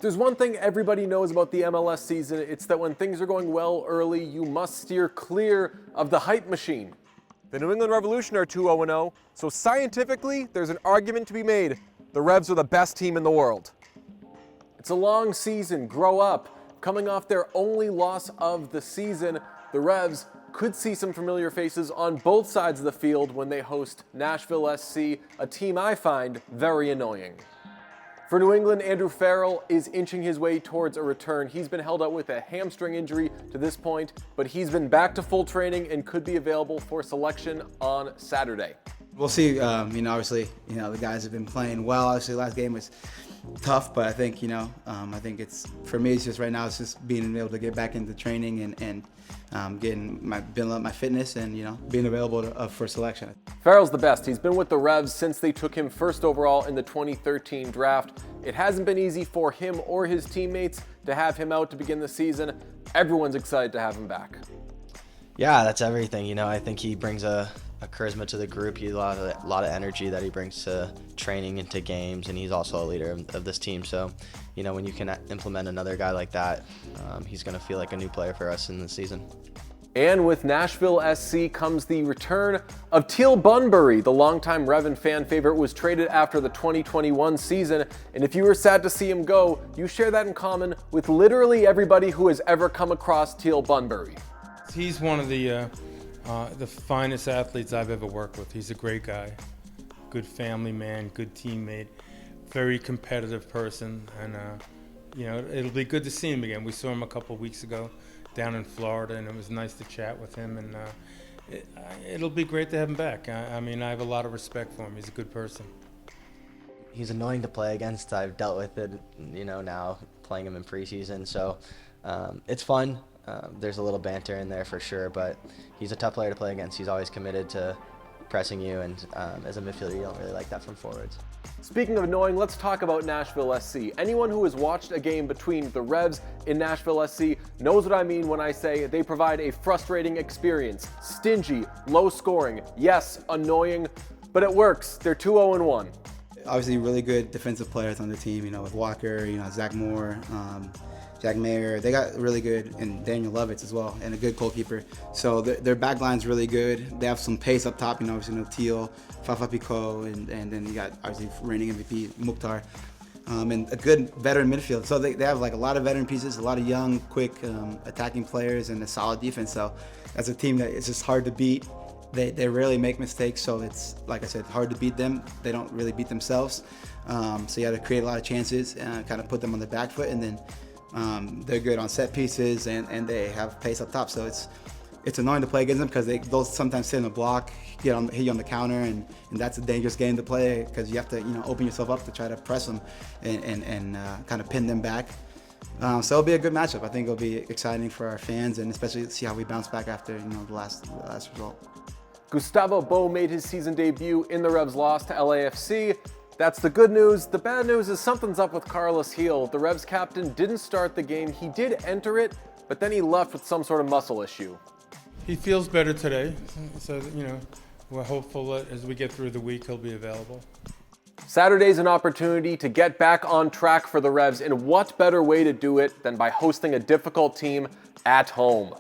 There's one thing everybody knows about the MLS season. It's that when things are going well early, you must steer clear of the hype machine. The New England Revolution are 2-0-0, so scientifically, there's an argument to be made. The Revs are the best team in the world. It's a long season. Grow up. Coming off their only loss of the season, the Revs could see some familiar faces on both sides of the field when they host Nashville SC, a team I find very annoying. For New England, Andrew Farrell is inching his way towards a return. He's been held out with a hamstring injury to this point, but he's been back to full training and could be available for selection on Saturday. We'll see. Obviously, the guys have been playing well. Obviously, the last game was tough, but I think, I think it's, for me, it's just right now, it's just being able to get back into training and building up my fitness and, being available for selection. Farrell's the best. He's been with the Revs since they took him first overall in the 2013 draft. It hasn't been easy for him or his teammates to have him out to begin the season. Everyone's excited to have him back. Yeah, that's everything. I think he brings a charisma to the group. He has a lot of energy that he brings to training and to games, and he's also a leader of this team. So, when you can implement another guy like that, he's going to feel like a new player for us in the season. And with Nashville SC comes the return of Teal Bunbury. The longtime Rev and fan favorite was traded after the 2021 season, and if you were sad to see him go, you share that in common with literally everybody who has ever come across Teal Bunbury. He's one of the finest athletes I've ever worked with. He's a great guy, good family man, good teammate, very competitive person, and it'll be good to see him again. We saw him a couple of weeks ago down in Florida, and it was nice to chat with him, and it'll be great to have him back. I have a lot of respect for him. He's a good person. He's annoying to play against. I've dealt with it, now playing him in preseason, so it's fun. There's a little banter in there for sure, but he's a tough player to play against. He's always committed to pressing you, and as a midfielder, you don't really like that from forwards. Speaking of annoying, let's talk about Nashville SC. Anyone who has watched a game between the Revs and Nashville SC knows what I mean when I say they provide a frustrating experience. Stingy, low scoring, yes, annoying, but it works. They're 2-0-1. Obviously, really good defensive players on the team, with Walker, Zach Moore, Jack Mayer. They got really good, and Daniel Lovitz as well, and a good goalkeeper. So their back line's really good. They have some pace up top, obviously Teal, Fafa Pico, and then you got obviously reigning MVP Mukhtar, and a good veteran midfield. So they have like a lot of veteran pieces, a lot of young, quick attacking players, and a solid defense. So that's a team that it's just hard to beat. They rarely make mistakes, so it's, like I said, hard to beat them. They don't really beat themselves. So you have to create a lot of chances and kind of put them on the back foot, and then they're good on set pieces, and they have pace up top. So it's annoying to play against them because they'll sometimes sit in the block, hit you on the counter, and that's a dangerous game to play because you have to open yourself up to try to press them and kind of pin them back. So it'll be a good matchup. I think it'll be exciting for our fans, and especially see how we bounce back after the last result. Gustavo Bo made his season debut in the Revs' loss to LAFC. That's the good news. The bad news is something's up with Carlos Gil. The Revs captain didn't start the game. He did enter it, but then he left with some sort of muscle issue. He feels better today, so we're hopeful that as we get through the week, he'll be available. Saturday's an opportunity to get back on track for the Revs, and what better way to do it than by hosting a difficult team at home?